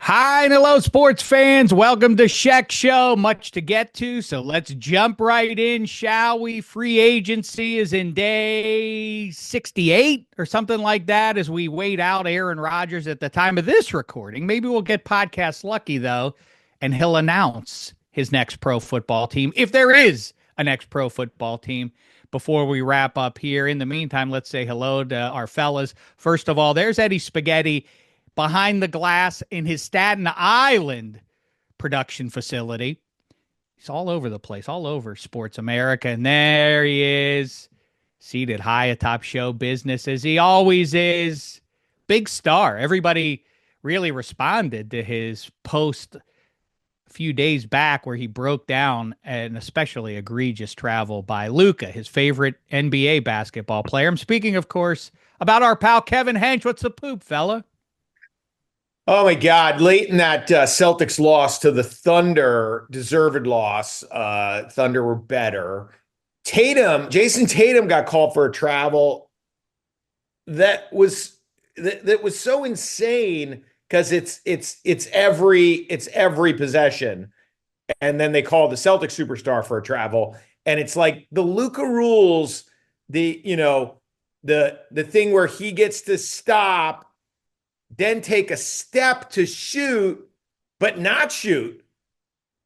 Hi and hello, sports fans. Welcome to Shek Show. Much to get to, so let's jump right in, shall we? Free agency is in day 68 or something like that as we wait out Aaron Rodgers at the time of this recording. Maybe we'll get podcast lucky, though, and he'll announce his next pro football team, if there is a next pro football team, before we wrap up here. In the meantime, let's say hello to our fellas. First of all, there's Eddie Spaghetti behind the glass in his Staten Island production facility. He's all over the place, all over Sports America. And there he is, seated high atop show business, as he always is. Big star. Everybody really responded to his post a few days back where he broke down an especially egregious travel by Luka, his favorite NBA basketball player. I'm speaking, of course, about our pal Kevin Hench. What's the poop, fella? Oh my God! Late in that Celtics loss to the Thunder, deserved loss. Thunder were better. Jason Tatum got called for a travel that was so insane because it's every possession, and then they call the Celtics superstar for a travel, and it's like the Luka rules, the thing where he gets to stop, then take a step to shoot, but not shoot.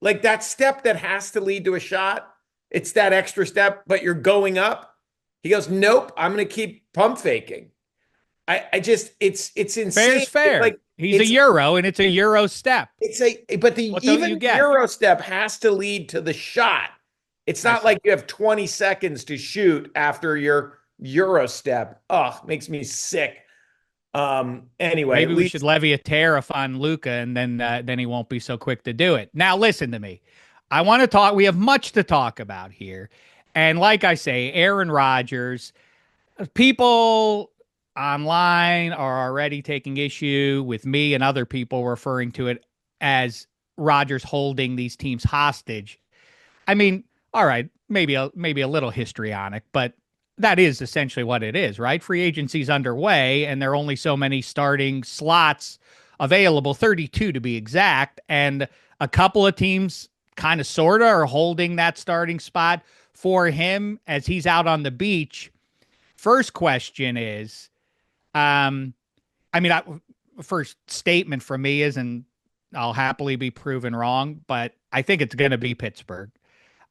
Like that step that has to lead to a shot. It's that extra step, but you're going up. He goes, nope, I'm going to keep pump faking. It's insane. Fair's fair. Like he's a Euro, and it's a Euro step. But even Euro step has to lead to the shot. It's not like you have 20 seconds to shoot after your Euro step. Oh, makes me sick. Anyway, maybe we should levy a tariff on Luka, and then he won't be so quick to do it. Now, listen to me. I want to talk. We have much to talk about here, and like I say, Aaron Rodgers. People online are already taking issue with me and other people referring to it as Rodgers holding these teams hostage. I mean, all right, maybe a little histrionic, but that is essentially what it is, right? Free agency's underway, and there are only so many starting slots available, 32 to be exact, and a couple of teams kind of sort of are holding that starting spot for him as he's out on the beach. First question is, first statement from me is, and I'll happily be proven wrong, but I think it's going to be Pittsburgh.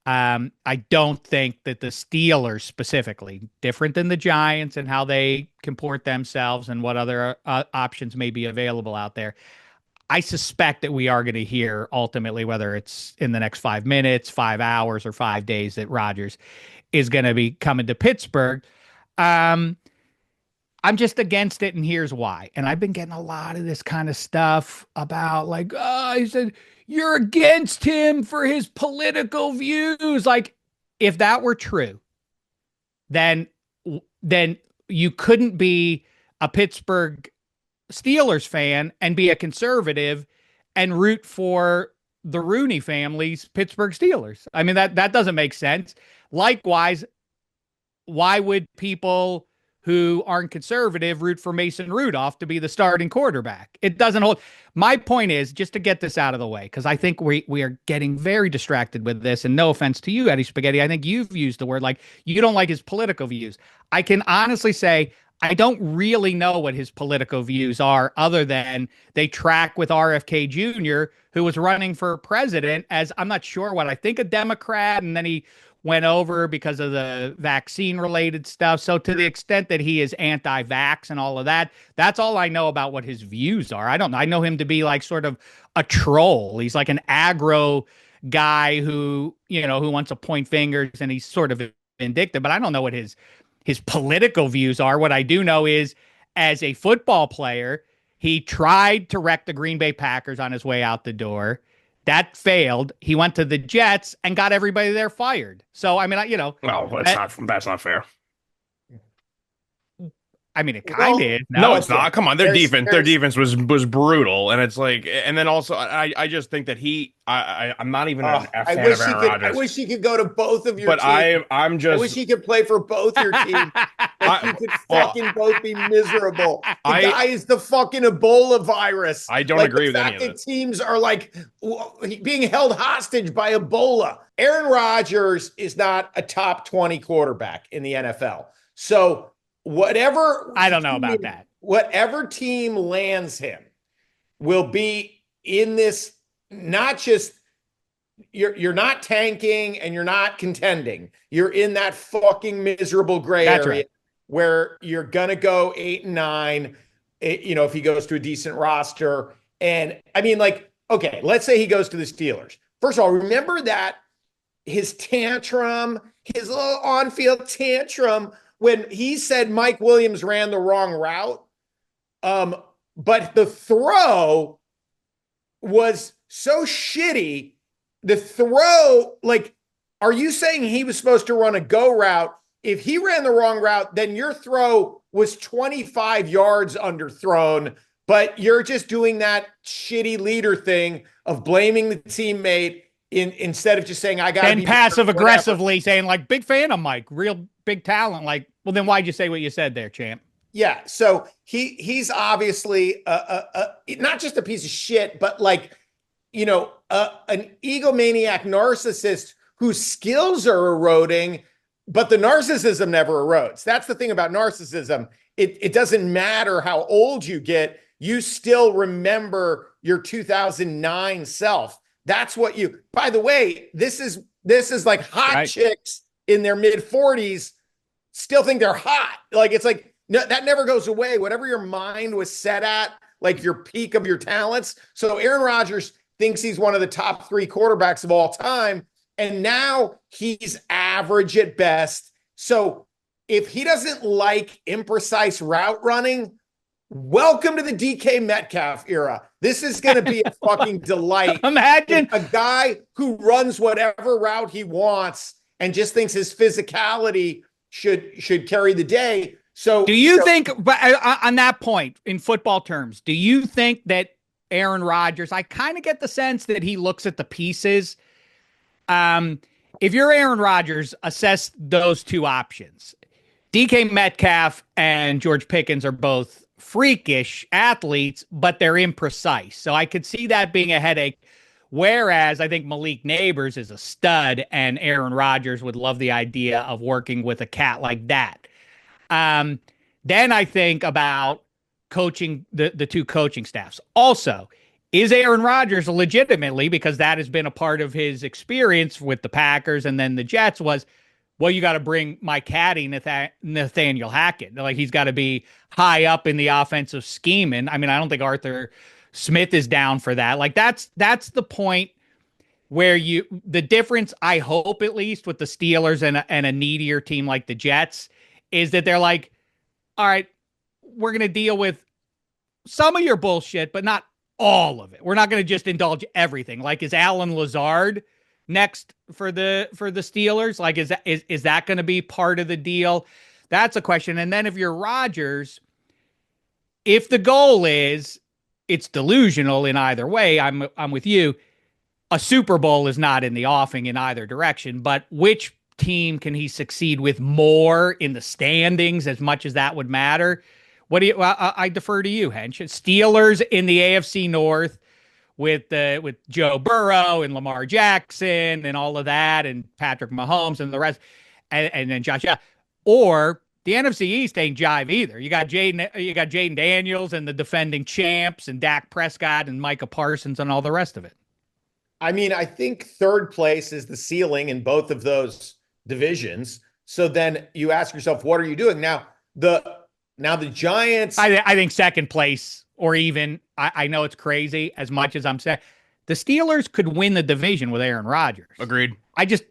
I don't think that the Steelers specifically, different than the Giants and how they comport themselves and what other options may be available out there. I suspect that we are going to hear ultimately, whether it's in the next 5 minutes, 5 hours, or 5 days, that Rodgers is going to be coming to Pittsburgh. I'm just against it, and here's why. And I've been getting a lot of this kind of stuff about he said, you're against him for his political views. Like, if that were true, then you couldn't be a Pittsburgh Steelers fan and be a conservative and root for the Rooney family's Pittsburgh Steelers. I mean, that doesn't make sense. Likewise, why would people who aren't conservative root for Mason Rudolph to be the starting quarterback? It doesn't hold. My point is, just to get this out of the way, because I think we are getting very distracted with this, and no offense to you, Eddie Spaghetti, I think you've used the word like you don't like his political views. I can honestly say I don't really know what his political views are, other than they track with RFK Jr., who was running for president as, I'm not sure what I think, a Democrat, and then he went over because of the vaccine related stuff. So to the extent that he is anti-vax and all of that, that's all I know about what his views are. I don't know. I know him to be like sort of a troll. He's like an aggro guy who wants to point fingers, and he's sort of vindictive, but I don't know what his political views are. What I do know is, as a football player, he tried to wreck the Green Bay Packers on his way out the door. That failed. He went to the Jets and got everybody there fired. So, I mean, No, that's not fair. I mean, it kind of Well, is. No, No, it's not. Come on, their defense was brutal, and it's like, and then also, I just think that I'm not even a I fan of wish he Aaron could. I Rodgers, wish he could go to both of your but teams. I'm I wish just, he could play for both your teams. Like you could well, fucking both be miserable. The I guy is the fucking Ebola virus. I don't Like agree the with any fact of that it. teams are like being held hostage by Ebola. Aaron Rodgers is not a top 20 quarterback in the NFL. So whatever I don't know about that. Whatever team lands him will be in this, not just you're not tanking and you're not contending. You're in that fucking miserable gray That's area right. where you're gonna go 8 and 9. If he goes to a decent roster, and I mean, like, okay, let's say he goes to the Steelers. First of all, remember that his tantrum, his little on-field tantrum when he said Mike Williams ran the wrong route. But the throw was so shitty. The throw, like, are you saying he was supposed to run a go route? If he ran the wrong route, then your throw was 25 yards underthrown, but you're just doing that shitty leader thing of blaming the teammate instead of just saying, I got to be passive aggressively saying, like, big fan of Mike, real big talent. Like, well, then why'd you say what you said there, champ? Yeah. So he's obviously not just a piece of shit, but like, an egomaniac narcissist whose skills are eroding, but the narcissism never erodes. That's the thing about narcissism. It doesn't matter how old you get. You still remember your 2009 self. That's what by the way, this is like hot chicks in their mid 40s still think they're hot. Like, it's like, no, that never goes away. Whatever your mind was set at, like your peak of your talents. So Aaron Rodgers thinks he's one of the top 3 quarterbacks of all time. And now he's average at best. So if he doesn't like imprecise route running, welcome to the DK Metcalf era. This is going to be a fucking delight. Imagine a guy who runs whatever route he wants and just thinks his physicality should carry the day. So do you think, but on that point, in football terms, do you think that Aaron Rodgers, I kind of get the sense that he looks at the pieces. If you're Aaron Rodgers, assess those two options. DK Metcalf and George Pickens are both freakish athletes, but they're imprecise. So I could see that being a headache. Whereas I think Malik Neighbors is a stud, and Aaron Rodgers would love the idea of working with a cat like that. Then I think about coaching the two coaching staffs. Also, is Aaron Rodgers legitimately, because that has been a part of his experience with the Packers and then the Jets, was, well, you got to bring my caddy, Nathaniel Hackett. Like, he's got to be high up in the offensive scheme. And I mean, I don't think Arthur Smith is down for that. Like, that's the point where the difference, I hope at least, with the Steelers and a needier team like the Jets is that they're like, all right, we're going to deal with some of your bullshit, but not all of it. We're not going to just indulge everything. Like, is Alan Lazard next for the Steelers? Like, is that going to be part of the deal? That's a question. And then if you're Rodgers, if the goal is, it's delusional in either way, I'm with you. A Super Bowl is not in the offing in either direction, but which team can he succeed with more in the standings, as much as that would matter? What do you? I defer to you, Hench. Steelers in the AFC North with Joe Burrow and Lamar Jackson and all of that, and Patrick Mahomes and the rest, and then Josh Allen. Or the NFC East ain't jive either. You got Jaden Daniels and the defending champs, and Dak Prescott and Micah Parsons and all the rest of it. I mean, I think third place is the ceiling in both of those divisions. So then you ask yourself, what are you doing now? The Giants. I think second place, or even, I know it's crazy as much as I'm saying, the Steelers could win the division with Aaron Rodgers. Agreed. I just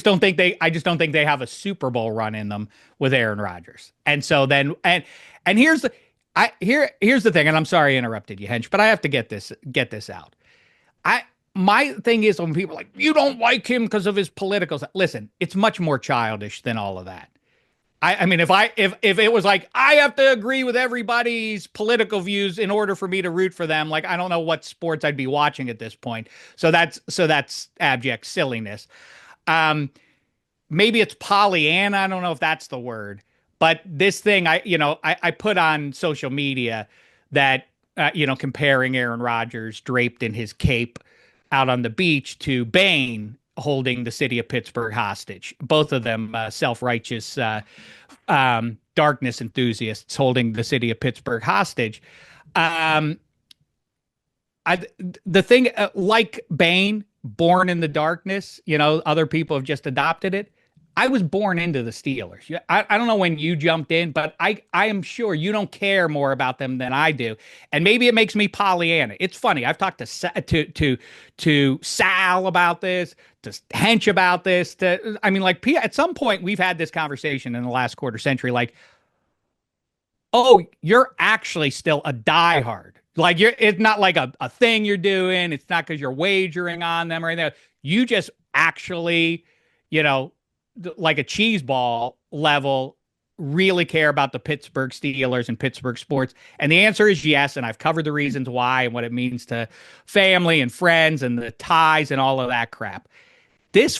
don't think they have a Super Bowl run in them with Aaron Rodgers. And so then and here's the thing, and I'm sorry I interrupted you, Hench, but I have to get this out. My thing is, when people are like, you don't like him because of his politicals. Listen, it's much more childish than all of that. I mean, if it was like I have to agree with everybody's political views in order for me to root for them, like I don't know what sports I'd be watching at this point. So that's abject silliness. Um, Maybe it's Pollyanna. I don't know if that's the word, but this thing I put on social media that comparing Aaron Rodgers draped in his cape out on the beach to Bane holding the city of Pittsburgh hostage. Both of them self-righteous darkness enthusiasts holding the city of Pittsburgh hostage. Um, the thing like Bane, born in the darkness, other people have just adopted it. I was born into the Steelers. I don't know when you jumped in, but I am sure you don't care more about them than I do. And maybe it makes me Pollyanna. It's funny. I've talked to Sal about this, to Hench about this. At some point we've had this conversation in the last quarter century. Like, oh, you're actually still a diehard. Like it's not like a thing you're doing. It's not because you're wagering on them or anything. You just actually, like a cheese ball level, really care about the Pittsburgh Steelers and Pittsburgh sports? And the answer is yes. And I've covered the reasons why and what it means to family and friends and the ties and all of that crap. This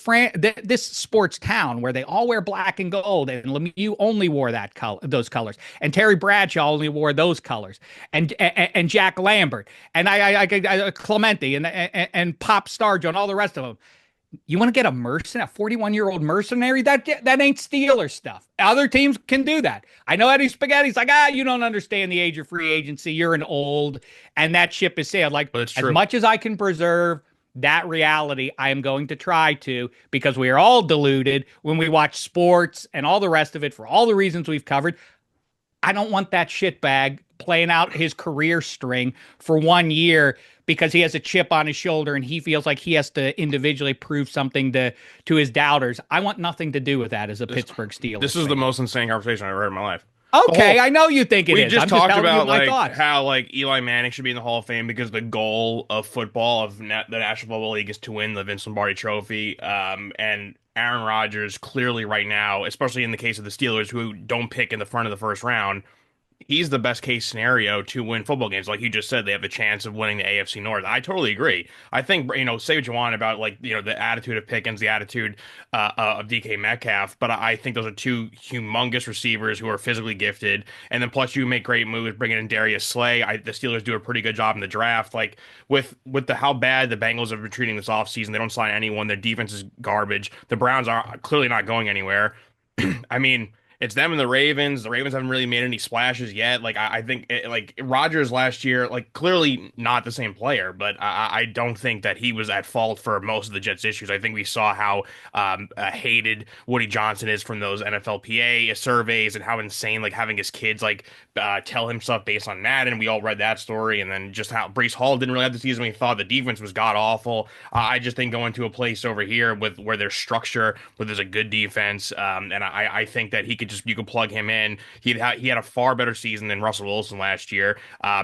sports town where they all wear black and gold, and Lemieux only wore those colors, and Terry Bradshaw only wore those colors, and Jack Lambert, and I Clemente, and Pop Starjo, and all the rest of them. You want to get a 41-year-old mercenary? That ain't Steelers stuff. Other teams can do that. I know Eddie Spaghetti's like, you don't understand the age of free agency. You're an old, and that ship is sailed. Like, as much as I can preserve that reality, I am going to try to, because we are all deluded when we watch sports and all the rest of it for all the reasons we've covered. I don't want that shitbag playing out his career string for 1 year because he has a chip on his shoulder and he feels like he has to individually prove something to his doubters. I want nothing to do with that as a Pittsburgh Steelers. This is the most insane conversation I've ever heard in my life. Okay, I know you think it is. We just talked about how Eli Manning should be in the Hall of Fame because the goal of football, of the National Football League, is to win the Vince Lombardi Trophy. And Aaron Rodgers clearly right now, especially in the case of the Steelers, who don't pick in the front of the first round, he's the best case scenario to win football games. Like you just said, they have a chance of winning the AFC North. I totally agree. I think, say what you want about the attitude of Pickens, the attitude of DK Metcalf, but I think those are two humongous receivers who are physically gifted. And then plus you make great moves, bringing in Darius Slay. The Steelers do a pretty good job in the draft. Like with how bad the Bengals have been treating this offseason, they don't sign anyone. Their defense is garbage. The Browns are clearly not going anywhere. I mean, it's them and the Ravens. The Ravens haven't really made any splashes yet. Like I think Rodgers last year, clearly not the same player, but I don't think that he was at fault for most of the Jets' issues. I think we saw how hated Woody Johnson is from those NFLPA surveys and how insane having his kids tell him stuff based on that. And we all read that story. And then just how Breece Hall didn't really have the season we thought. The defense was god awful. I just think going to a place over here where there's structure, where there's a good defense, and I think that you could plug him in. He had a far better season than Russell Wilson last year.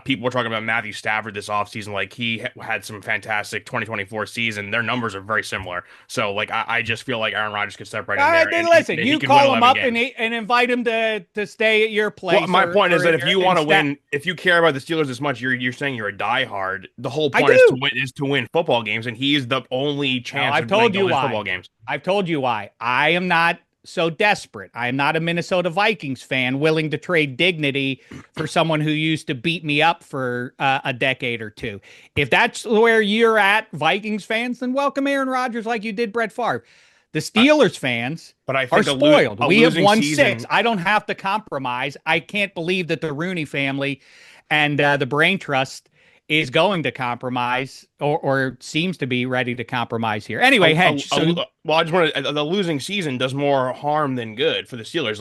People were talking about Matthew Stafford this offseason. He had some fantastic 2024 season. Their numbers are very similar. So I just feel like Aaron Rodgers could step right in there. Then listen, you call him up and invite him to stay at your place. Well, my point is that if you want to win, if you care about the Steelers as much, you're saying you're a diehard. The whole point is to win football games, and he is the only chance of winning those football games. I've told you why. I am not so desperate. I am not a Minnesota Vikings fan willing to trade dignity for someone who used to beat me up for a decade or two. If that's where you're at, Vikings fans, then welcome Aaron Rodgers like you did Brett Favre. The Steelers fans are spoiled. We have won 6. I don't have to compromise. I can't believe that the Rooney family and the Brain Trust is going to compromise or seems to be ready to compromise here. Anyway, Hench. I just want to. The losing season does more harm than good for the Steelers.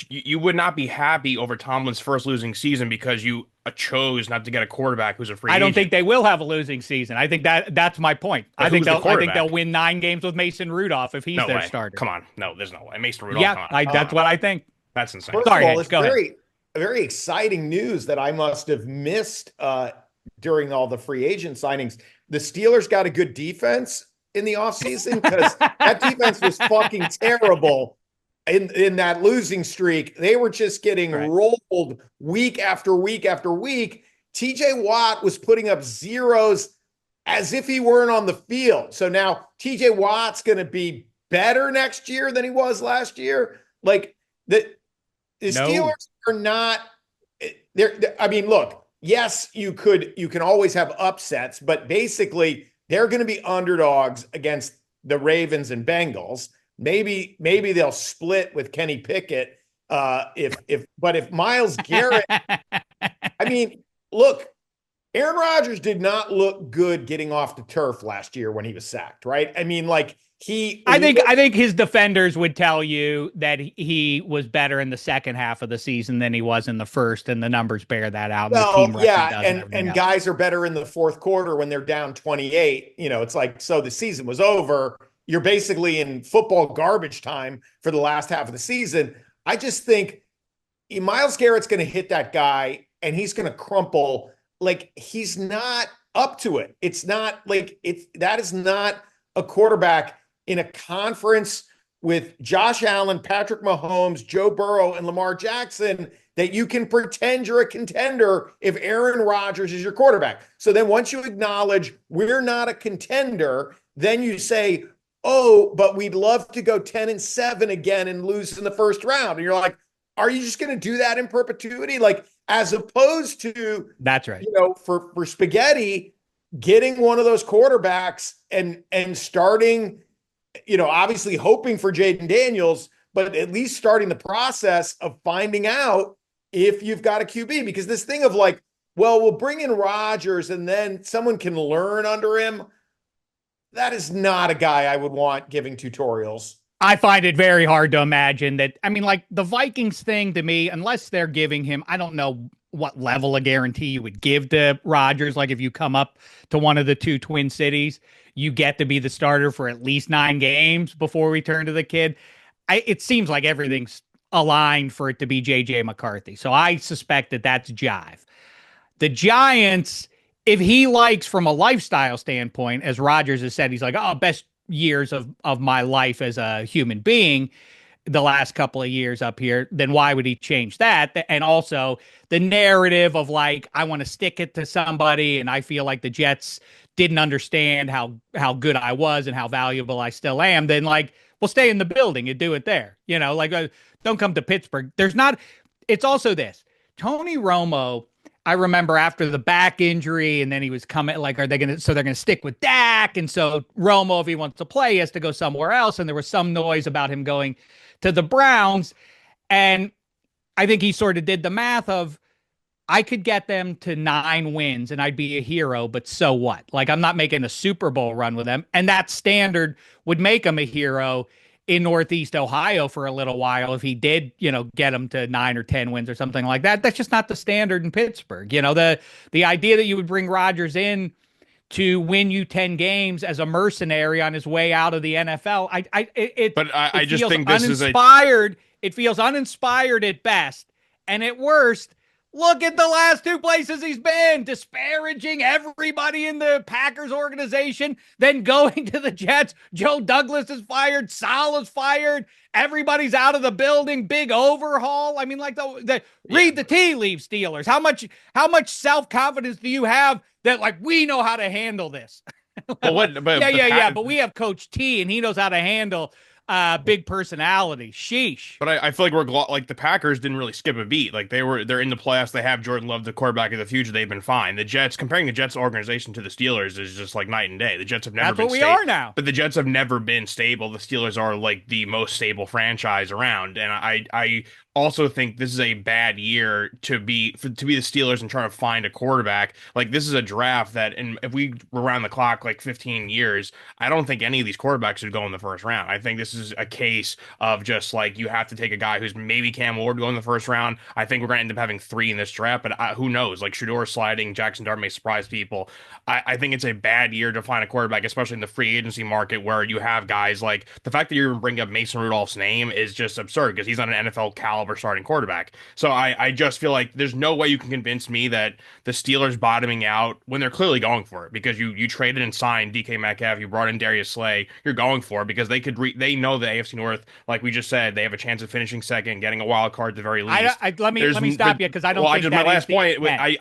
You would not be happy over Tomlin's first losing season because you chose not to get a quarterback who's a free agent. I don't think they will have a losing season. I think that's my point. I think they'll win 9 games with Mason Rudolph if he's their starter. Come on, no, there's no way. Mason Rudolph. Yeah, that's what I think. That's insane. First of all, it's very exciting news that I must have missed during all the free agent signings. The Steelers got a good defense in the offseason because that defense was fucking terrible in that losing streak, they were just getting rolled week after week after week. TJ Watt was putting up zeros as if he weren't on the field. So now TJ Watt's going to be better next year than he was last year. Like the Steelers are not there. I mean, look, yes, you can always have upsets, but basically they're going to be underdogs against the Ravens and Bengals. Maybe they'll split with Kenny Pickett. But if Myles Garrett, I mean, look, Aaron Rodgers did not look good getting off the turf last year when he was sacked, right? I mean, like I think his defenders would tell you that he was better in the second half of the season than he was in the first, and the numbers bear that out. And guys are better in the fourth quarter when they're down 28. It's like, so the season was over. You're basically in football garbage time for the last half of the season. I just think Myles Garrett's going to hit that guy and he's going to crumple. Like, he's not up to it. It's not like that is not a quarterback in a conference with Josh Allen, Patrick Mahomes, Joe Burrow, and Lamar Jackson that you can pretend you're a contender if Aaron Rodgers is your quarterback. So then once you acknowledge we're not a contender, then you say, oh, but we'd love to go 10-7 again and lose in the first round. And you're like, are you just going to do that in perpetuity? Like, as opposed to, that's right. For Spaghetti, getting one of those quarterbacks and starting, obviously hoping for Jaden Daniels, but at least starting the process of finding out if you've got a QB. Because this thing of like, well, we'll bring in Rodgers and then someone can learn under him. That is not a guy I would want giving tutorials. I find it very hard to imagine that. I mean, like the Vikings thing to me, unless they're giving him, I don't know what level of guarantee you would give to Rodgers. Like if you come up to one of the two Twin Cities, you get to be the starter for at least 9 games before we turn to the kid. It seems like everything's aligned for it to be JJ McCarthy. So I suspect that that's jive. The Giants, if he likes from a lifestyle standpoint, as Rodgers has said, he's like, oh, best years of my life as a human being, the last couple of years up here, then why would he change that? And also the narrative of like, I want to stick it to somebody, and I feel like the Jets didn't understand how good I was and how valuable I still am, then like, well, stay in the building and do it there. Don't come to Pittsburgh. It's also this. Tony Romo, I remember after the back injury, and then he was coming, like, they're going to stick with Dak. And so Romo, if he wants to play, he has to go somewhere else. And there was some noise about him going to the Browns. And I think he sort of did the math of, I could get them to 9 wins and I'd be a hero, but so what? Like, I'm not making a Super Bowl run with them. And that standard would make him a hero in Northeast Ohio for a little while if he did, get them to 9 or 10 wins or something like that. That's just not the standard in Pittsburgh. The idea that you would bring Rodgers in to win you 10 games as a mercenary on his way out of the NFL, I just think this uninspired. It feels uninspired at best, and at worst, look at the last 2 places he's been, disparaging everybody in the Packers organization, then going to the Jets. Joe Douglas is fired. Sal is fired. Everybody's out of the building. Big overhaul. I mean, like read the tea leaves, Steelers. How much self-confidence do you have that, like, we know how to handle this? But we have Coach T, and he knows how to handle big personality. Sheesh. But I feel like we're like the Packers didn't really skip a beat. Like they're in the playoffs. They have Jordan Love, the quarterback of the future. They've been fine. The Jets, comparing the Jets organization to the Steelers is just like night and day. The Jets have never been stable. That's what we are now. But the Jets have never been stable. The Steelers are like the most stable franchise around. And I also think this is a bad year to be the Steelers and trying to find a quarterback. Like, this is a draft that, and if we were around the clock like 15 years, I don't think any of these quarterbacks would go in the first round. I think this is a case of just like, you have to take a guy who's maybe Cam Ward go in the first round. I think we're going to end up having 3 in this draft, but who knows? Like, Shedeur sliding, Jackson Dart may surprise people. I think it's a bad year to find a quarterback, especially in the free agency market where you have guys like, the fact that you're bringing up Mason Rudolph's name is just absurd because he's not an NFL caliber starting quarterback. So I just feel like there's no way you can convince me that the Steelers bottoming out when they're clearly going for it, because you traded and signed DK Metcalf, you brought in Darius Slay, you're going for it because they know the AFC North, like we just said, they have a chance of finishing second, getting a wild card at the very least. Let me stop you because I don't think my last point. I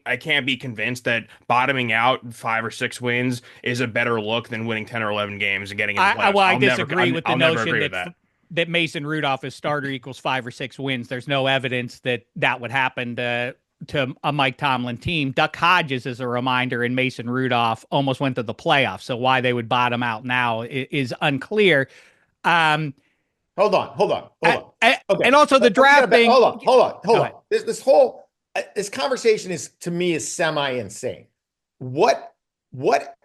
I can't be convinced that bottoming out 5 or 6 wins is a better look than winning 10 or 11 games and getting in the playoffs. I disagree with the notion that Mason Rudolph as starter equals 5 or 6 wins. There's no evidence that would happen to a Mike Tomlin team. Duck Hodges, as a reminder, and Mason Rudolph almost went to the playoffs. So why they would bottom out now is unclear. Hold on. Okay. And also the drafting. Hold on. This conversation is, to me, is semi-insane. What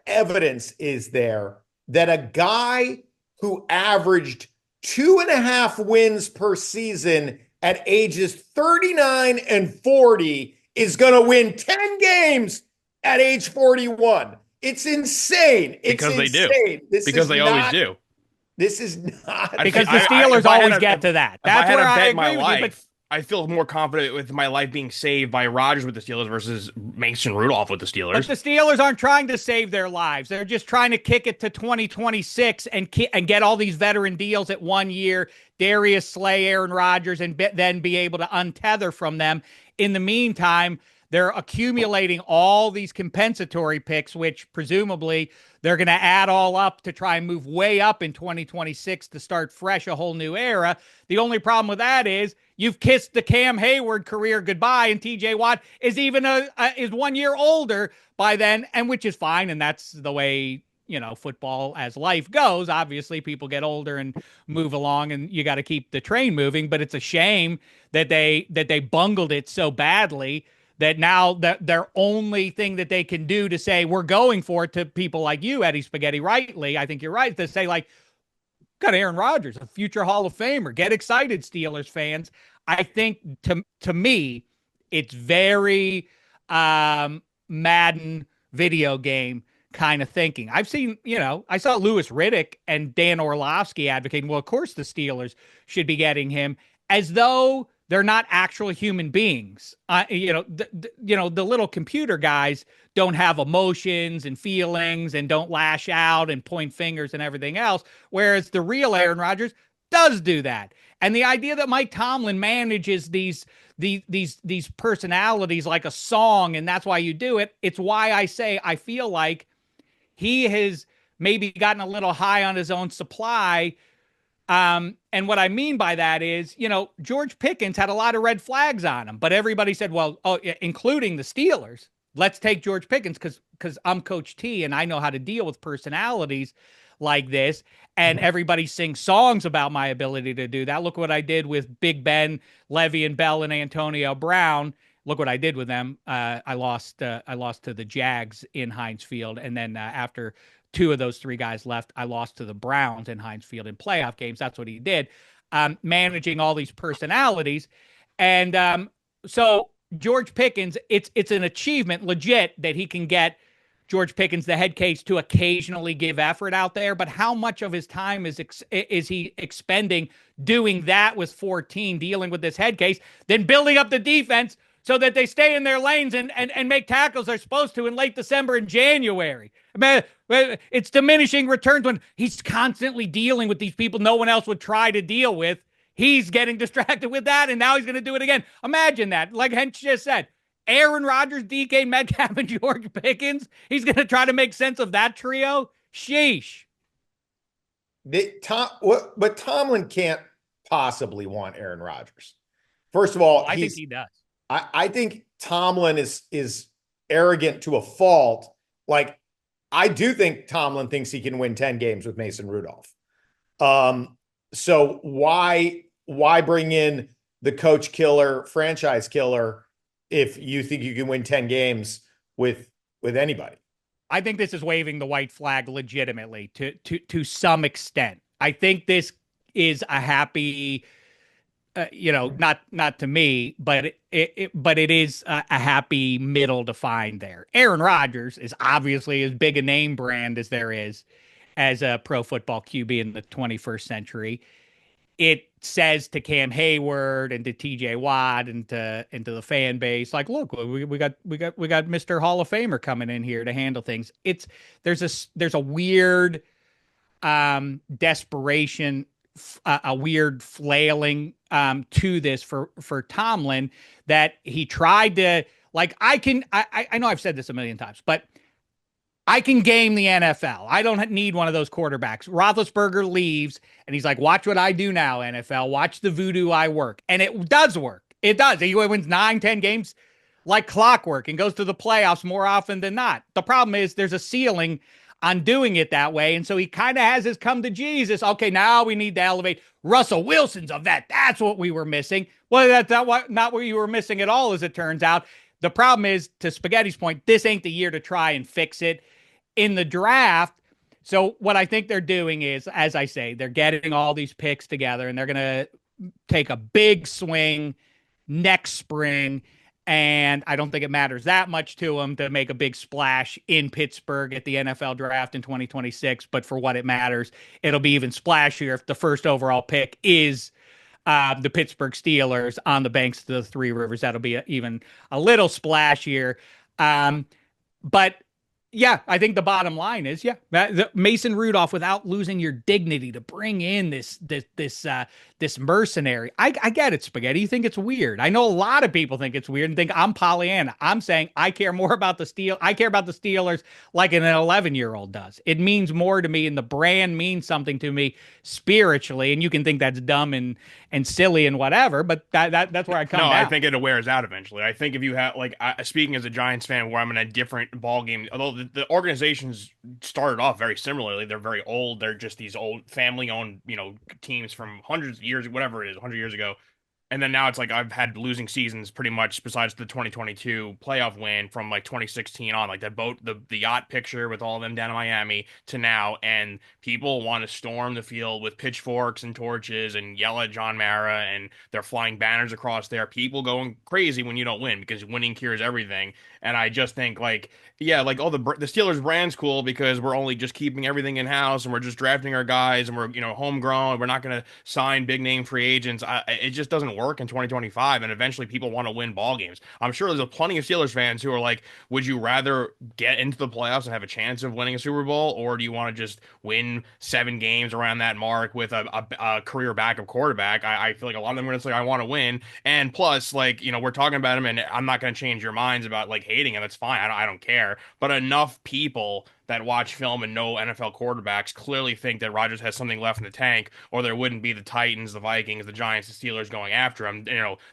evidence is there that a guy who averaged 2.5 wins per season at ages 39 and 40 is going to win 10 games at age 41? It's insane. Because they do. Because they always do. This is not because the Steelers always get to that. That's where I agree with you. But I feel more confident with my life being saved by Rodgers with the Steelers versus Mason Rudolph with the Steelers. But the Steelers aren't trying to save their lives. They're just trying to kick it to 2026 and get all these veteran deals at 1 year, Darius Slay, Aaron Rodgers, and then be able to untether from them. In the meantime, they're accumulating all these compensatory picks, which presumably they're going to add all up to try and move way up in 2026 to start fresh, a whole new era. The only problem with that is you've kissed the Cam Hayward career goodbye, and TJ Watt is even is 1 year older by then, and which is fine, and that's the way football as life goes. Obviously, people get older and move along, and you got to keep the train moving. But it's a shame that they bungled it so badly that now their only thing that they can do to say we're going for it, to people like you, Eddie Spaghetti, rightly, I think you're right, to say, like, got Aaron Rodgers, a future Hall of Famer. Get excited, Steelers fans. I think to me, it's very Madden video game kind of thinking. I've seen, I saw Louis Riddick and Dan Orlovsky advocating, well, of course the Steelers should be getting him, as though they're not actual human beings. The little computer guys don't have emotions and feelings and don't lash out and point fingers and everything else, whereas the real Aaron Rodgers does do that. And the idea that Mike Tomlin manages these personalities like a song, and that's why you do it, it's why I say I feel like he has maybe gotten a little high on his own supply. And what I mean by that is, George Pickens had a lot of red flags on him, but everybody said, well, including the Steelers, let's take George Pickens because I'm Coach T and I know how to deal with personalities like this. And everybody sings songs about my ability to do that. Look what I did with Big Ben, Le'Veon Bell, and Antonio Brown. Look what I did with them. I lost to the Jags in Heinz Field. And then after 2 of those 3 guys left, I lost to the Browns in Heinz Field in playoff games. That's what he did, managing all these personalities. And so George Pickens, it's an achievement, legit, that he can get George Pickens, the head case, to occasionally give effort out there. But how much of his time is he expending doing that with 14, dealing with this head case, then building up the defense so that they stay in their lanes and make tackles they're supposed to in late December and January? I mean, it's diminishing returns when he's constantly dealing with these people no one else would try to deal with. He's getting distracted with that, and now he's going to do it again. Imagine that. Like Hench just said, Aaron Rodgers, DK Metcalf, and George Pickens. He's going to try to make sense of that trio. Sheesh. But Tomlin can't possibly want Aaron Rodgers. First of all, I think he does. I think Tomlin is arrogant to a fault. Like, I do think Tomlin thinks he can win 10 games with Mason Rudolph. So why bring in the coach killer, franchise killer, if you think you can win 10 games with anybody? I think this is waving the white flag legitimately to some extent. I think this is a happy, not to me, but it is a happy middle to find there. Aaron Rodgers is obviously as big a name brand as there is as a pro football QB in the 21st century. It says to Cam Hayward and to TJ Watt and to the fan base, like, look, we got Mr. Hall of Famer coming in here to handle things. There's a weird desperation, a weird flailing to this for Tomlin, that he tried to, like, I know I've said this a million times, but I can game the NFL. I don't need one of those quarterbacks. Roethlisberger leaves, and he's like, watch what I do now, NFL. Watch the voodoo I work. And it does work. It does. He wins 9-10 games like clockwork and goes to the playoffs more often than not. The problem is there's a ceiling on doing it that way. And so he kind of has his come to Jesus. Okay, now we need to elevate. Russell Wilson's a vet. That's what we were missing. Well, that's not what you were missing at all, as it turns out. The problem is, to Spaghetti's point, this ain't the year to try and fix it in the draft. So what I think they're doing is, as I say, they're getting all these picks together, and they're going to take a big swing next spring. And I don't think it matters that much to them to make a big splash in Pittsburgh at the NFL draft in 2026. But for what it matters, it'll be even splashier if the first overall pick is the Pittsburgh Steelers on the banks of the Three Rivers. That'll be even a little splashier. But yeah, I think the bottom line is, Mason Rudolph, without losing your dignity, to bring in this mercenary. I get it, Spaghetti. You think it's weird. I know a lot of people think it's weird and think I'm Pollyanna. I'm saying I care more about the Steelers. I care about the Steelers like an 11-year-old does. It means more to me, and the brand means something to me spiritually. And you can think that's dumb and silly and whatever, but that's where I come down. I think it wears out eventually. I think if you have, like, speaking as a Giants fan, where I'm in a different ball game, although the organizations started off very similarly. They're very old. They're just these old family-owned, teams from hundreds of years, whatever it is, 100 years ago. And then now it's like I've had losing seasons pretty much, besides the 2022 playoff win from like 2016 on, like the yacht picture with all of them down in Miami to now. And people want to storm the field with pitchforks and torches and yell at John Mara, and they're flying banners across there. People going crazy when you don't win, because winning cures everything. And I just think, like, yeah, like, oh, the Steelers brand's cool because we're only just keeping everything in house, and we're just drafting our guys, and we're homegrown. We're not going to sign big name free agents. It just doesn't work in 2025, and eventually people want to win ball games. I'm sure there's plenty of Steelers fans who are like, would you rather get into the playoffs and have a chance of winning a Super Bowl, or do you want to just win 7 games around that mark with a career backup quarterback? I feel like a lot of them are going to say, I want to win. And plus, like, we're talking about him, and I'm not going to change your minds about, like, hating him. It's fine. I don't care. But enough people that watch film and know NFL quarterbacks clearly think that Rodgers has something left in the tank, or there wouldn't be the Titans, the Vikings, the Giants, the Steelers going after him.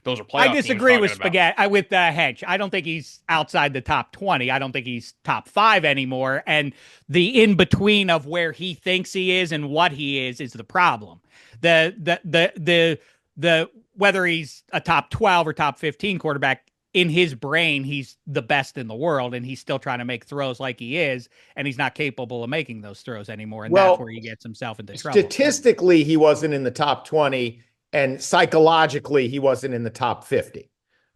Those are playoff I disagree with Spaghetti, with Hench. I don't think he's outside the top 20. I don't think he's top 5 anymore. And the in between of where he thinks he is and what he is the problem. The whether he's a top 12 or top 15 quarterback, in his brain, he's the best in the world, and he's still trying to make throws like he is, and he's not capable of making those throws anymore. And that's where he gets himself into trouble. Statistically, he wasn't in the top 20, and psychologically, he wasn't in the top 50.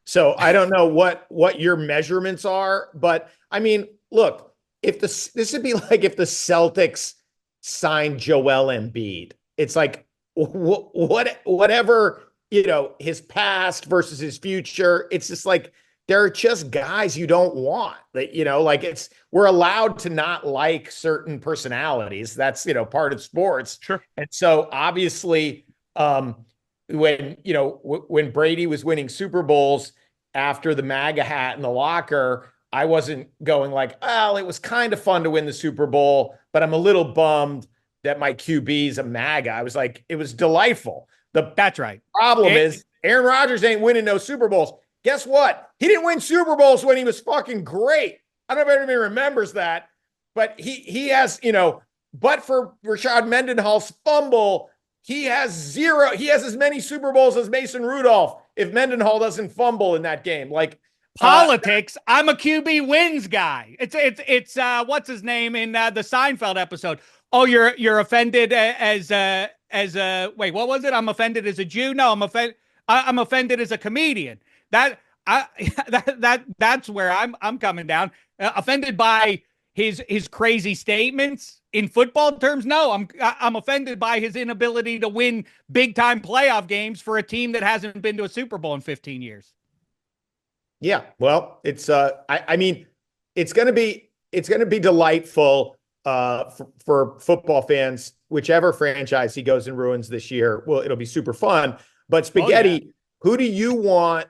So I don't know what your measurements are, but I mean, look, if this would be like if the Celtics signed Joel Embiid. It's like whatever. His past versus his future. It's just like, there are just guys you don't want that, like we're allowed to not like certain personalities. That's, part of sports. Sure. And so obviously when Brady was winning Super Bowls after the MAGA hat in the locker, I wasn't going like, oh, it was kind of fun to win the Super Bowl, but I'm a little bummed that my QB's a MAGA. I was like, it was delightful. That's right. Problem is Aaron Rodgers ain't winning no Super Bowls. Guess what? He didn't win Super Bowls when he was fucking great. I don't know if anybody remembers that, but he has, but for Rashad Mendenhall's fumble, he has 0. He has as many Super Bowls as Mason Rudolph if Mendenhall doesn't fumble in that game. Like politics. I'm a QB wins guy. It's what's his name in the Seinfeld episode? Oh, you're offended as wait, what was it? I'm offended as a Jew? No, I'm offended as a comedian. That's where I'm coming down. Offended by his crazy statements in football terms. No, I'm offended by his inability to win big time playoff games for a team that hasn't been to a Super Bowl in 15 years. Yeah, well, it's I mean, it's going to be delightful. for football fans, whichever franchise he goes and ruins this year. Well, it'll be super fun. But Spaghetti, who do you want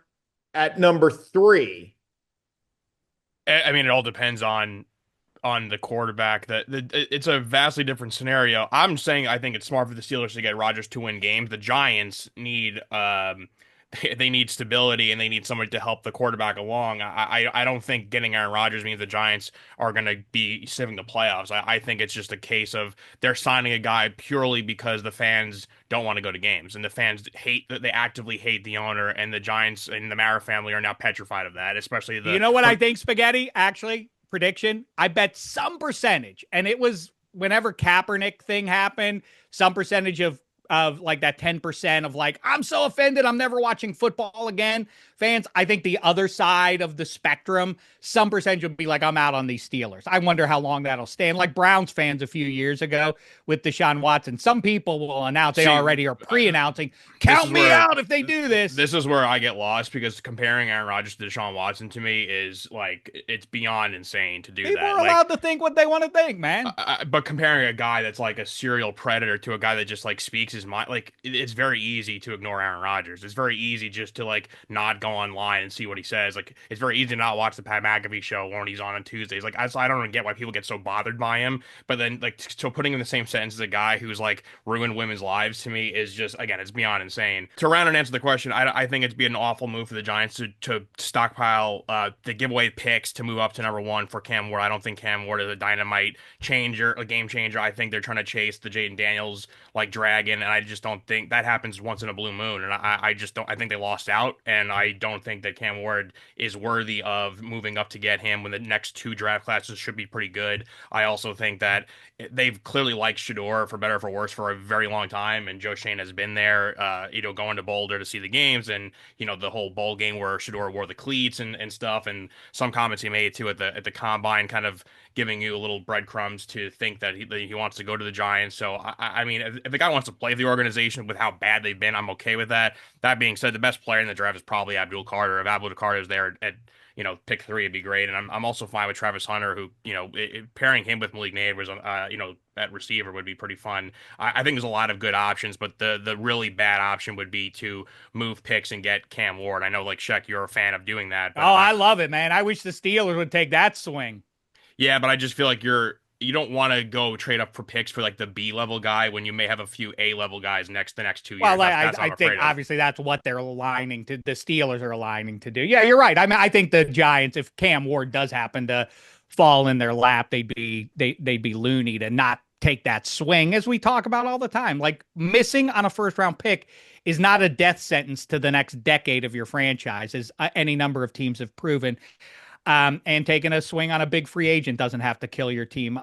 at number 3? I mean, it all depends on the quarterback. It's a vastly different scenario. I'm saying I think it's smart for the Steelers to get Rodgers to win games. The Giants need they need stability and they need somebody to help the quarterback along. I don't think getting Aaron Rodgers means the Giants are going to be saving the playoffs. I think it's just a case of they're signing a guy purely because the fans don't want to go to games and the fans they actively hate the owner, and the Giants and the Mara family are now petrified of that, especially the. You know what I think, Spaghetti? Actually, prediction. I bet some percentage, and it was whenever Kaepernick thing happened, some percentage of like that 10% of like, I'm so offended, I'm never watching football again. Fans, I think the other side of the spectrum, some percentage would be like, I'm out on these Steelers. I wonder how long that'll stand. Like Browns fans a few years ago with Deshaun Watson. Some people will announce, they already are pre-announcing, count me out if they do this. This is where I get lost, because comparing Aaron Rodgers to Deshaun Watson to me is like, it's beyond insane to do that. People are allowed to think what they want to think, man. But comparing a guy that's like a serial predator to a guy that just like speaks his mind, like it's very easy to ignore Aaron Rodgers. It's very easy just to like not go online and see what he says. Like it's very easy to not watch the Pat McAfee show when he's on Tuesdays. Like I don't get why people get so bothered by him. But then like so putting in the same sentence as a guy who's like ruined women's lives to me is just, again, it's beyond insane. To round and answer the question, I think it'd be an awful move for the Giants to stockpile to give away picks to move up to number 1 for Cam Ward. I don't think Cam Ward is a dynamite changer, a game changer. I think they're trying to chase the Jaden Daniels like dragon, and I just don't think that happens once in a blue moon. And I just don't. I think they lost out, and I don't think that Cam Ward is worthy of moving up to get him when the next 2 draft classes should be pretty good. I also think that they've clearly liked Shedeur, for better or for worse, for a very long time, and Joe Shane has been there, going to Boulder to see the games, and the whole bowl game where Shedeur wore the cleats and stuff, and some comments he made too at the combine, kind of giving you a little breadcrumbs to think that he wants to go to the Giants. So I mean, if the guy wants to play the organization with how bad they've been, I'm okay with that. That being said, the best player in the draft is probably Abdul Carter. If Abdul Carter is there at pick 3, it'd be great. And I'm also fine with Travis Hunter, who, pairing him with Malik Neighbors, at receiver would be pretty fun. I think there's a lot of good options, but the really bad option would be to move picks and get Cam Ward. I know, like, Shek, you're a fan of doing that. But I love it, man. I wish the Steelers would take that swing. Yeah, but I just feel like you don't want to go trade up for picks for like the B level guy when you may have a few A level guys the next 2 years. Well, I think obviously that's what they're aligning to. The Steelers are aligning to do. Yeah, you're right. I mean, I think the Giants, if Cam Ward does happen to fall in their lap, they'd be loony to not take that swing, as we talk about all the time. Like, missing on a first round pick is not a death sentence to the next decade of your franchise, as any number of teams have proven. And taking a swing on a big free agent doesn't have to kill your team.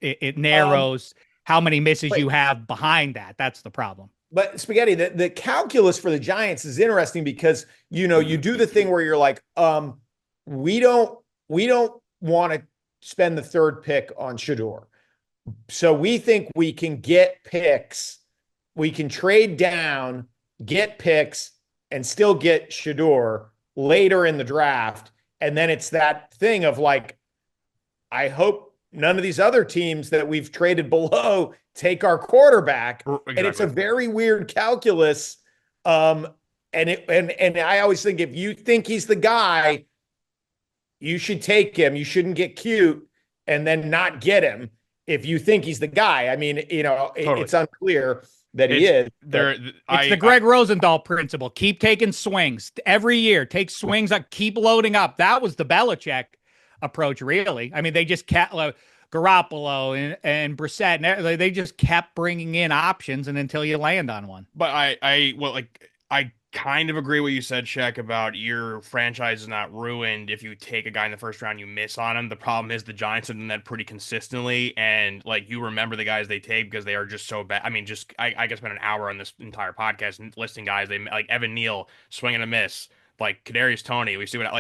It narrows how many misses you have behind that. That's the problem. But Spaghetti, the calculus for the Giants is interesting because, you do the thing where you're like, we don't want to spend the 3rd pick on Shedeur. So we think we can get picks. We can trade down, get picks, and still get Shedeur later in the draft. And then it's that thing of like, I hope none of these other teams that we've traded below take our quarterback. Exactly. And it's a very weird calculus. And I always think, if you think he's the guy, you should take him. You shouldn't get cute and then not get him if you think he's the guy. I mean, totally. It's unclear that he is. It's the Greg Rosenthal principle. Keep taking swings every year. Take swings. Keep loading up. That was the Belichick approach, really. I mean, they just kept Garoppolo and Brissett, and they just kept bringing in options, and until you land on one. But I kind of agree what you said, Shek, about your franchise is not ruined if you take a guy in the first round, you miss on him. The problem is the Giants have done that pretty consistently, and like, you remember the guys they take because they are just so bad. I mean, I could spend an hour on this entire podcast listing guys. They like Evan Neal, swing and a miss. Like Kadarius Toney, we see what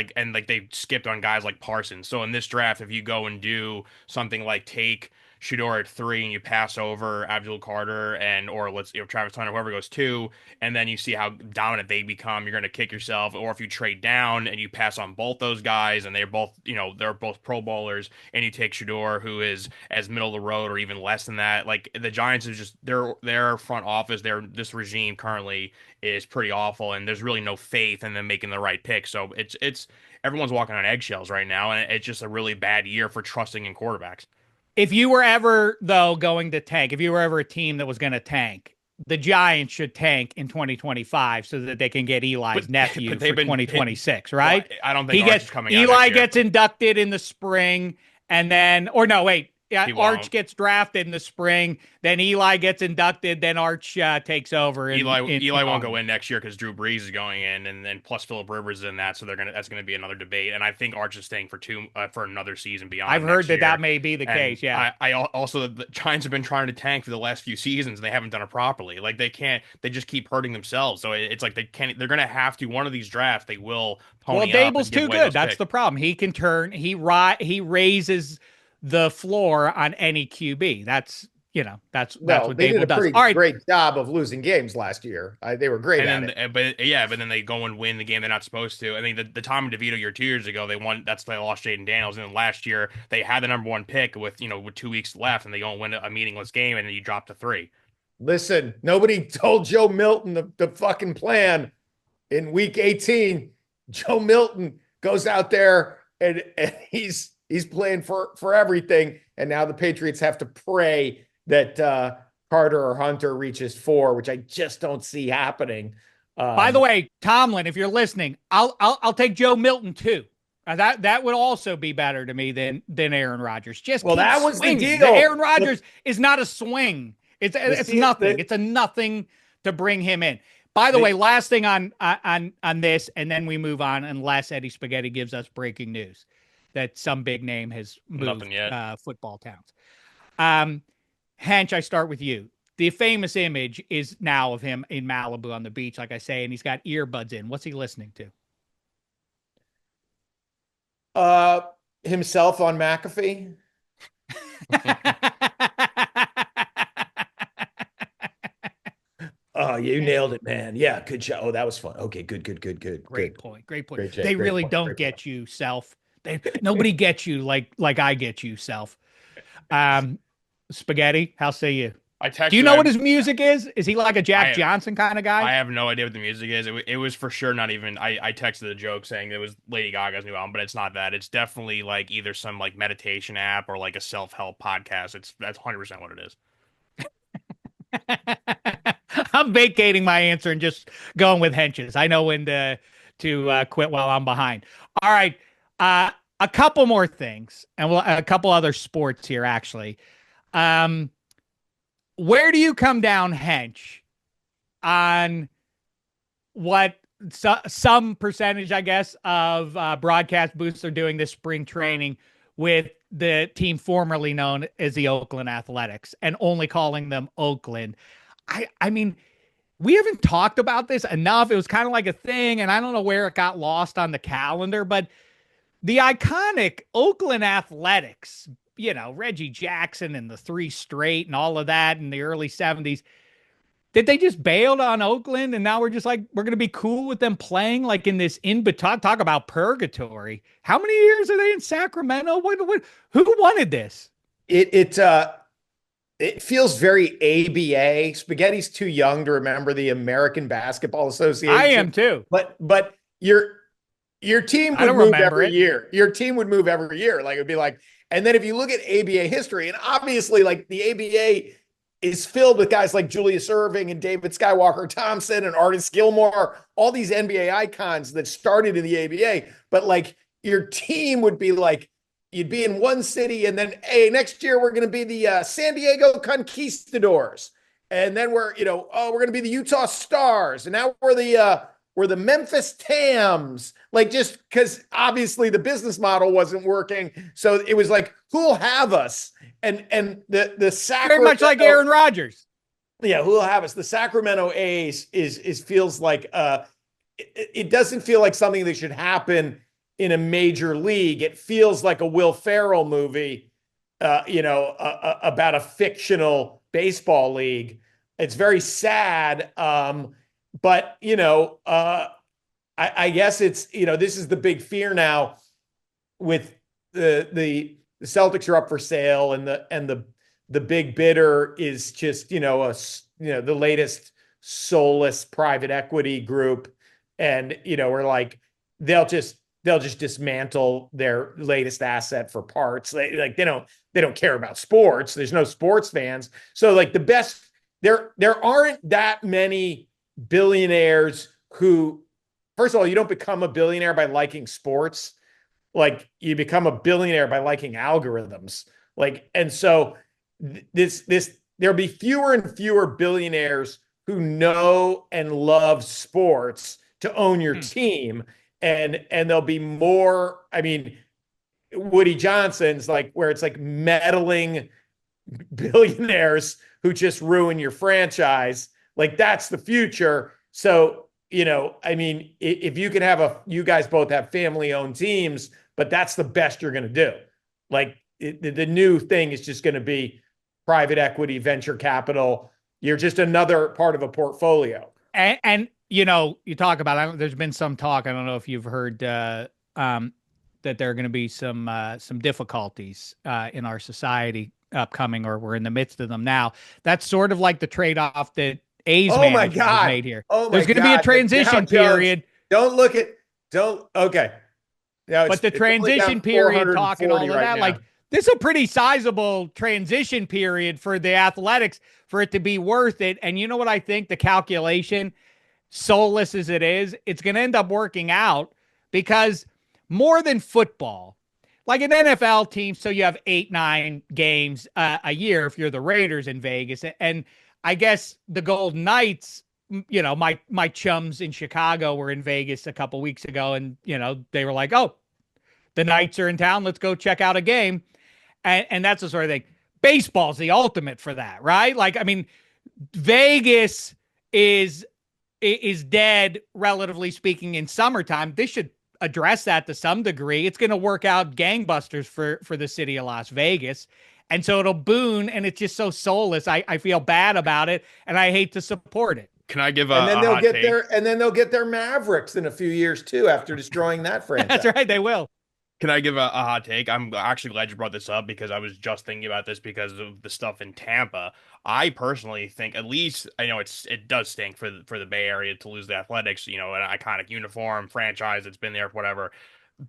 they skipped on guys like Parsons. So in this draft, if you go and do something like take Shedeur at 3 and you pass over Abdul Carter or Travis Hunter, whoever goes 2, and then you see how dominant they become, you're going to kick yourself. Or if you trade down and you pass on both those guys and they're both Pro Bowlers, and you take Shedeur, who is as middle of the road or even less than that. Like the Giants is just their front office, this regime currently is pretty awful, and there's really no faith in them making the right pick. So it's everyone's walking on eggshells right now, and it's just a really bad year for trusting in quarterbacks. If you were ever, though, going to tank, if you were ever a team that was going to tank, the Giants should tank in 2025 so that they can get Eli's nephew for 2026, right? Well, I don't think Arch is coming out Eli next year. gets inducted in the spring, and then, or no, wait. Yeah, Arch gets drafted in the spring, then Eli gets inducted, then Arch takes over. Eli won't go in next year because Drew Brees is going in, and then plus Philip Rivers is in that, so that's gonna be another debate. And I think Arch is staying for another season beyond. I've heard that may be the case. Yeah, I also, the Giants have been trying to tank for the last few seasons, and they haven't done it properly. Like they just keep hurting themselves. So it's like they're gonna have to, one of these drafts they will pony up. Well, Dable's too good. That's the problem. He can turn. He raises the floor on any QB. That's what Dable did a does. Pretty great job of losing games last year. They were great at it. But then they go and win the game they're not supposed to. I mean, the Tommy DeVito year 2 years ago, they won. They lost Jaden Daniels, and then last year they had the number 1 pick with 2 weeks left, and they go and win a meaningless game, and then you drop to 3. Listen, nobody told Joe Milton the fucking plan in week 18. Joe Milton goes out there and he's playing for everything, and now the Patriots have to pray that Carter or Hunter reaches 4, which I just don't see happening. By the way, Tomlin, if you're listening, I'll take Joe Milton too. That would also be better to me than Aaron Rodgers. That was swinging. the deal. Aaron Rodgers is not a swing. It's nothing. It's a nothing to bring him in. By the way, last thing on this, and then we move on, unless Eddie Spaghetti gives us breaking news that some big name has moved football towns. Hench, I start with you. The famous image is now of him in Malibu on the beach, like I say, and he's got earbuds in. What's he listening to? Himself on McAfee. Oh, you nailed it, man. Yeah, good job. Oh, that was fun. Okay, good. Great point. They really don't get you, Self. Nobody gets you like I get you, Self. Spaghetti, how say you? Do you know what his music is? Is he like a Jack Johnson kind of guy? I have no idea what the music is. It was for sure not even. I texted a joke saying it was Lady Gaga's new album, but it's not that. It's definitely like either some like meditation app or like a self-help podcast. That's 100% what it is. I'm vacating my answer and just going with Hench's. I know when to quit while I'm behind. All right. A couple more things, and a couple other sports here, actually. Where do you come down, Hench, on what some percentage, I guess, of broadcast booths are doing this spring training with the team formerly known as the Oakland Athletics and only calling them Oakland? I mean, we haven't talked about this enough. It was kind of like a thing, and I don't know where it got lost on the calendar, but the iconic Oakland Athletics, Reggie Jackson and the 3 straight and all of that in the early 70s, did they just bailed on Oakland and now we're just like, we're going to be cool with them playing like in this talk about purgatory. How many years are they in Sacramento? Who wanted this? It feels very ABA. Spaghetti's too young to remember the American Basketball Association. I am too. But your team would move every year. Your team would move every year. Like, it'd be like, and then if you look at ABA history, and obviously like the ABA is filled with guys like Julius Erving and David Skywalker Thompson and Artis Gilmore, all these NBA icons that started in the ABA. But like your team would be like, you'd be in one city, and then, hey, next year we're going to be the San Diego Conquistadors. And then we're going to be the Utah Stars. And now we're the Memphis Tams. Like, just because obviously the business model wasn't working. So it was like, who'll have us? And the Sacramento, very much like Aaron Rodgers. Yeah, who'll have us? The Sacramento A's feels like it doesn't feel like something that should happen in a major league. It feels like a Will Ferrell movie. about a fictional baseball league. It's very sad. But I guess it's, this is the big fear now with the Celtics are up for sale, and the big bidder is just, the latest soulless private equity group. And, we're like, they'll just dismantle their latest asset for parts. They don't care about sports. There's no sports fans. So like there aren't that many billionaires who, first of all, you don't become a billionaire by liking sports. Like, you become a billionaire by liking algorithms. Like, and so there'll be fewer and fewer billionaires who know and love sports to own your team. And there'll be more, I mean, Woody Johnson's, like, where it's like meddling billionaires who just ruin your franchise. Like, that's the future. So, I mean, if you can you guys both have family owned teams, but that's the best you're going to do. Like, the new thing is just going to be private equity, venture capital. You're just another part of a portfolio. And you talk about, there's been some talk, I don't know if you've heard that there are going to be some difficulties in our society upcoming, or we're in the midst of them now. That's sort of like the trade-off that A's management has made here. There's going to be a transition period. Okay. Now, but the transition period, talking all of that, like, this is a pretty sizable transition period for the Athletics for it to be worth it. And you know what I think? The calculation, soulless as it is, it's going to end up working out, because more than football, like an NFL team, so you have 8-9 games a year if you're the Raiders in Vegas. And I guess the Golden Knights, my chums in Chicago were in Vegas a couple weeks ago, and, they were like, oh, the Knights are in town, let's go check out a game. And that's the sort of thing. Baseball's the ultimate for that, right? Like, I mean, Vegas is dead, relatively speaking, in summertime. They should address that to some degree. It's going to work out gangbusters for the city of Las Vegas. And so it'll boon, and it's just so soulless. I feel bad about it, and I hate to support it. Can I give and then they'll get their Mavericks in a few years too, after destroying that franchise. That's right, they will. Can I give a hot take? I'm actually glad you brought this up, because I was just thinking about this because of the stuff in Tampa. I personally think, at least, I know it does stink for the Bay Area to lose the Athletics, an iconic uniform franchise that's been there for whatever.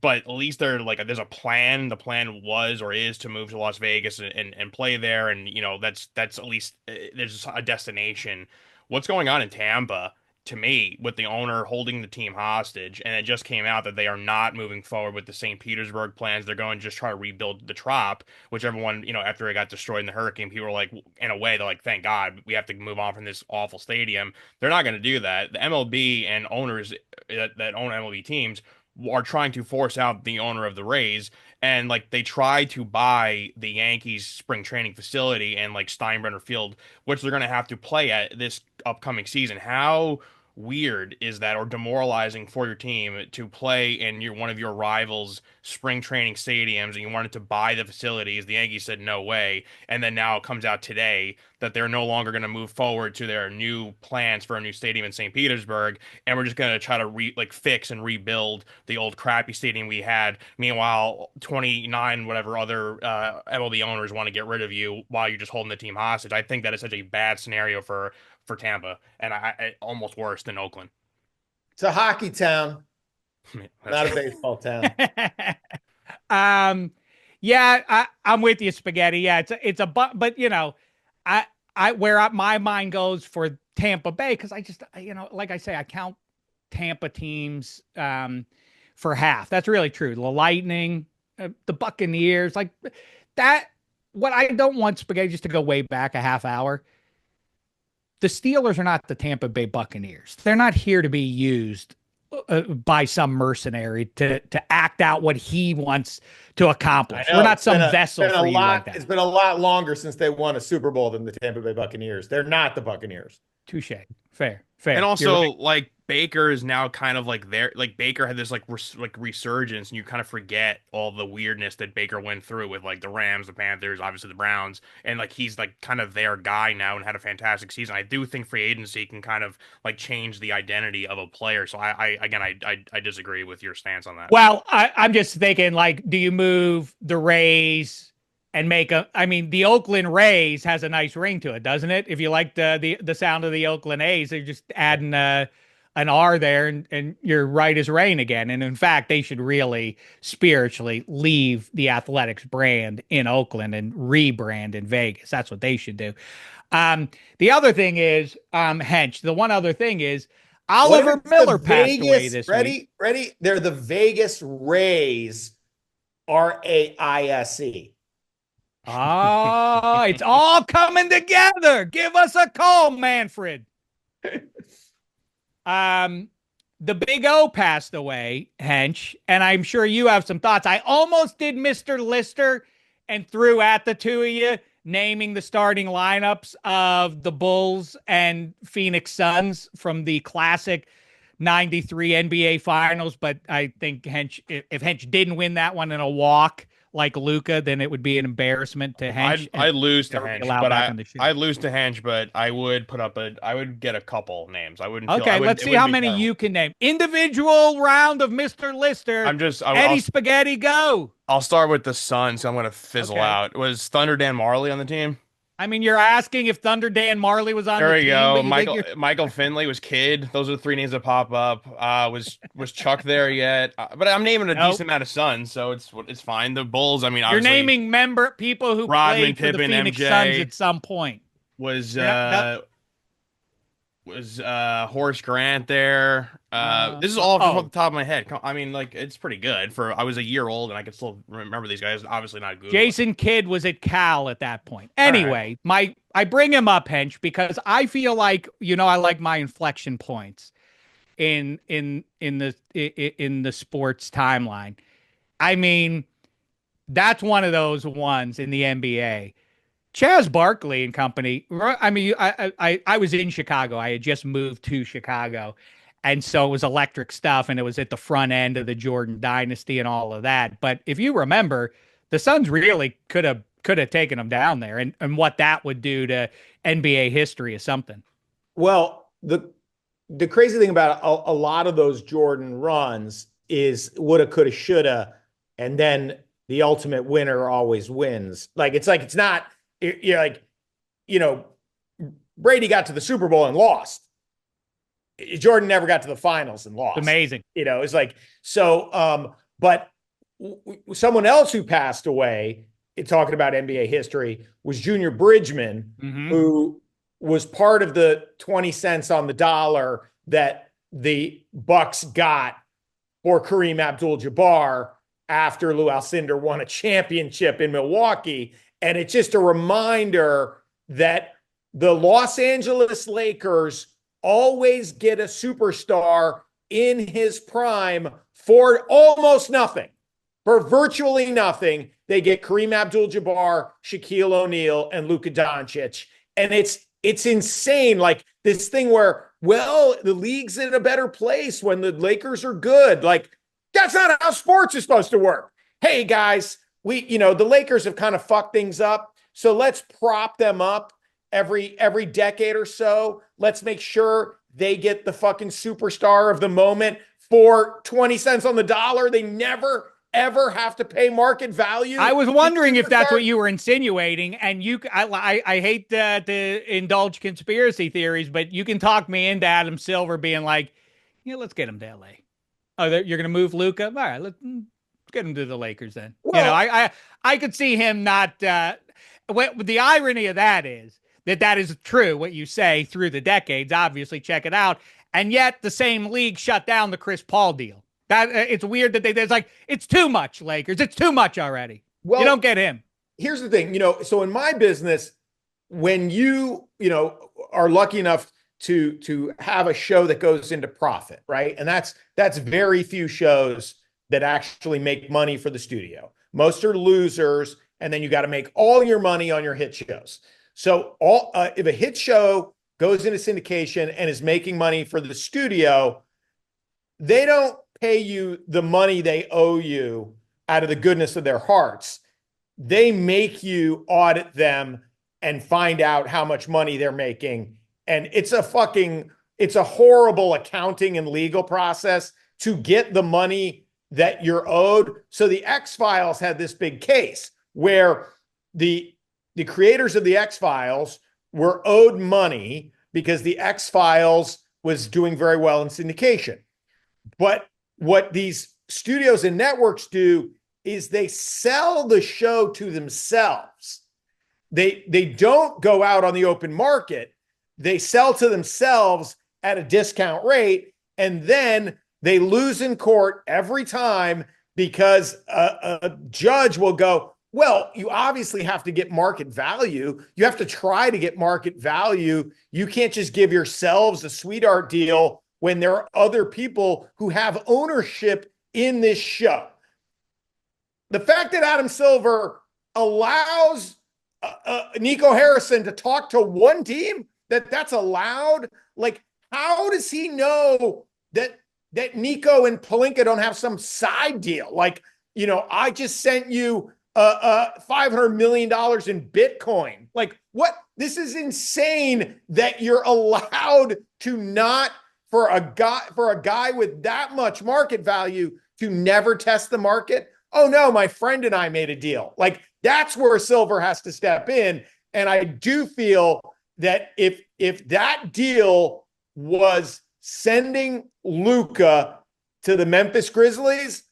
But at least there's a plan. The plan was, or is, to move to Las Vegas and play there, and that's at least there's a destination. What's going on in Tampa, to me, with the owner holding the team hostage, and it just came out that they are not moving forward with the St. Petersburg plans. They're going to just try to rebuild the Trop, which everyone, after it got destroyed in the hurricane, people were like, in a way, they're like, thank God, we have to move on from this awful stadium. They're not going to do that. The MLB and owners that own MLB teams are trying to force out the owner of the Rays, and like, they try to buy the Yankees spring training facility and like Steinbrenner Field, which they're going to have to play at this upcoming season. How weird is that, or demoralizing for your team, to play in one of your rivals' spring training stadiums, and you wanted to buy the facilities? The Yankees said no way, and then now it comes out today that they're no longer going to move forward to their new plans for a new stadium in St. Petersburg, and we're just going to try to fix and rebuild the old crappy stadium we had. Meanwhile, 29 whatever other MLB owners want to get rid of you while you're just holding the team hostage. I think that is such a bad scenario for Tampa, and I almost worse than Oakland. It's a hockey town, not a baseball town. Yeah, I'm with you, Spaghetti. Yeah, it's a but where my mind goes for Tampa Bay, because I just, like I say, I count Tampa teams for half. That's really true. The Lightning, the Buccaneers, like that. What I don't want, Spaghetti, just to go way back a half hour. The Steelers are not the Tampa Bay Buccaneers. They're not here to be used by some mercenary to act out what he wants to accomplish. We're not some vessel for you like that. It's been a lot longer since they won a Super Bowl than the Tampa Bay Buccaneers. They're not the Buccaneers. Touche. Fair. Fair. And You're also, right. like Baker is now kind of like there. Like Baker had this like resurgence, and you kind of forget all the weirdness that Baker went through with like the Rams, the Panthers, obviously the Browns, and like he's like kind of their guy now and had a fantastic season. I do think free agency can kind of like change the identity of a player. So I disagree with your stance on that. Well, I'm just thinking, like, do you move the Rays and I mean, the Oakland Rays has a nice ring to it, doesn't it? If you like the sound of the Oakland A's, they're just adding an R there, and you're right as rain again. And in fact, they should really spiritually leave the Athletics brand in Oakland and rebrand in Vegas. That's what they should do. The other thing is, Hench, the one other thing is, Oliver Miller passed away this week. Ready? They're the Vegas Rays, RAISE. Oh, it's all coming together. Give us a call, Manfred. The Big O passed away, Hench, and I'm sure you have some thoughts. I almost did Mr. Lister and threw at the two of you, naming the starting lineups of the Bulls and Phoenix Suns from the classic 93 NBA Finals. But I think Hench, if Hench didn't win that one in a walk like Luka, then it would be an embarrassment to Hench. I'd lose to Hench, but I'd lose to Hench, but I would I would get a couple names. I wouldn't. Okay, let's see how many you can name. Individual round of Mr. Lister. Eddie Spaghetti, go. I'll start with the Suns. So I'm going to fizzle out. Was Thunder Dan Marley on the team? I mean, you're asking if Thunder Dan Marley was on the team. There we go. Michael Finley was Kid. Those are the three names that pop up. Was Chuck there yet? But I'm naming a decent amount of Suns, so it's fine. The Bulls, I mean, you're naming people who Rodman, played for Pippen, the Phoenix MJ, Suns at some point. Was Horace Grant there? This is all off the top of my head. I mean, like, it's pretty good. I was a year old and I can still remember these guys. Obviously not good. Jason Kidd was at Cal at that point. Anyway, I bring him up, Hench, because I feel like, I like my inflection points in the sports timeline. I mean, that's one of those ones in the NBA. Chaz Barkley and company. I mean, I was in Chicago. I had just moved to Chicago. And so it was electric stuff, and it was at the front end of the Jordan dynasty and all of that. But if you remember, the Suns really could have taken them down there, and what that would do to NBA history is something. Well, the crazy thing about a lot of those Jordan runs is woulda, coulda, shoulda, and then the ultimate winner always wins. It's not. You're like, Brady got to the Super Bowl and lost. Jordan never got to the finals and lost. Amazing. It's like, so, but someone else who passed away, talking about NBA history, was Junior Bridgman, who was part of the 20 cents on the dollar that the Bucks got for Kareem Abdul-Jabbar after Lou Alcindor won a championship in Milwaukee. And it's just a reminder that the Los Angeles Lakers always get a superstar in his prime for almost nothing. For virtually nothing, they get Kareem Abdul-Jabbar, Shaquille O'Neal, and Luka Doncic. And it's insane. Like this thing where, the league's in a better place when the Lakers are good. Like, that's not how sports is supposed to work. Hey, guys, the Lakers have kind of fucked things up. So let's prop them up every decade or so. Let's make sure they get the fucking superstar of the moment for 20 cents on the dollar. They never, ever have to pay market value. I was wondering if that's what you were insinuating. And I hate to indulge conspiracy theories, but you can talk me into Adam Silver being like, let's get him to LA. Oh, you're going to move Luka? All right, let's get him to the Lakers then. Well, I could see him not. The irony of that is that is true, what you say, through the decades. Obviously, check it out. And yet the same league shut down the Chris Paul deal. That it's weird that there's like, it's too much, Lakers. It's too much already. Well, you don't get him. Here's the thing, so in my business, when you are lucky enough to have a show that goes into profit, right? And that's very few shows that actually make money for the studio. Most are losers, and then you got to make all your money on your hit shows. So if a hit show goes into syndication and is making money for the studio, they don't pay you the money they owe you out of the goodness of their hearts. They make you audit them and find out how much money they're making. And it's a horrible accounting and legal process to get the money that you're owed. So the X-Files had this big case where the creators of the X-Files were owed money because the X-Files was doing very well in syndication. But what these studios and networks do is they sell the show to themselves. They don't go out on the open market. They sell to themselves at a discount rate, and then they lose in court every time because a judge will go, well, you obviously have to get market value. You have to try to get market value. You can't just give yourselves a sweetheart deal when there are other people who have ownership in this show. The fact that Adam Silver allows Nico Harrison to talk to one team, that's allowed. Like, how does he know that Nico and Pelinka don't have some side deal? Like, I just sent you $500 million in Bitcoin. Like, what? This is insane that you're allowed to not, for a guy with that much market value, to never test the market. Oh no, my friend and I made a deal. Like, that's where Silver has to step in. And I do feel that if that deal was sending Luka to the Memphis Grizzlies,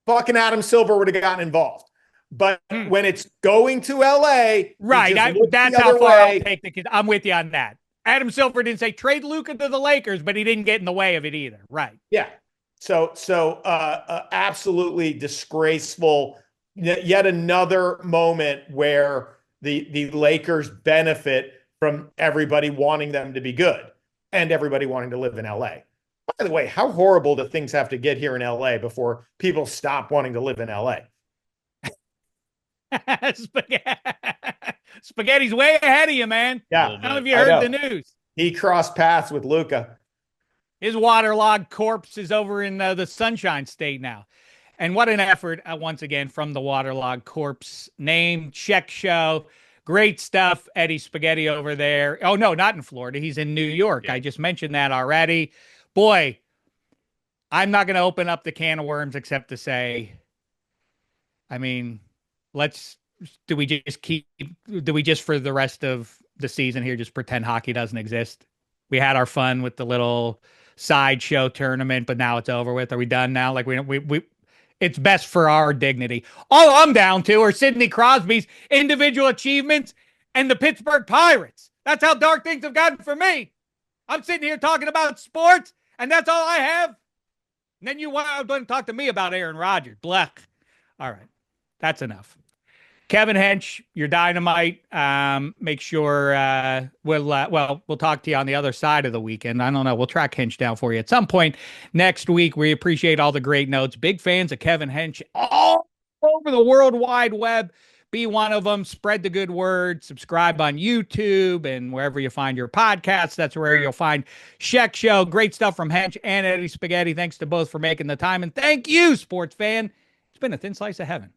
fucking Adam Silver would have gotten involved. But when it's going to LA, right? That's how far I'll take the kid. I'm with you on that. Adam Silver didn't say trade Luka to the Lakers, but he didn't get in the way of it either. Right. Yeah. So absolutely disgraceful. Yet another moment where the Lakers benefit from everybody wanting them to be good and everybody wanting to live in LA. By the way, how horrible do things have to get here in LA before people stop wanting to live in LA? Spaghetti's way ahead of you, man. Yeah. I don't know if you heard the news. He crossed paths with Luka. His waterlogged corpse is over in the Sunshine State now. And what an effort, once again, from the waterlogged corpse named Shek Show. Great stuff, Eddie Spaghetti over there. Oh, no, not in Florida. He's in New York. Yeah. I just mentioned that already. Boy, I'm not going to open up the can of worms except to say, I mean, do we just for the rest of the season here just pretend hockey doesn't exist? We had our fun with the little sideshow tournament, but now it's over with. Are we done now? Like we it's best for our dignity. All I'm down to are Sidney Crosby's individual achievements and the Pittsburgh Pirates. That's how dark things have gotten for me. I'm sitting here talking about sports, and that's all I have. And then you want to talk to me about Aaron Rodgers. Blech. All right. That's enough. Kevin Hench, you're dynamite. Make sure we'll talk to you on the other side of the weekend. I don't know. We'll track Hench down for you at some point next week. We appreciate all the great notes. Big fans of Kevin Hench all over the World Wide Web. Be one of them. Spread the good word. Subscribe on YouTube and wherever you find your podcasts. That's where you'll find Shek Show. Great stuff from Hench and Eddie Spaghetti. Thanks to both for making the time. And thank you, sports fan. It's been a thin slice of heaven.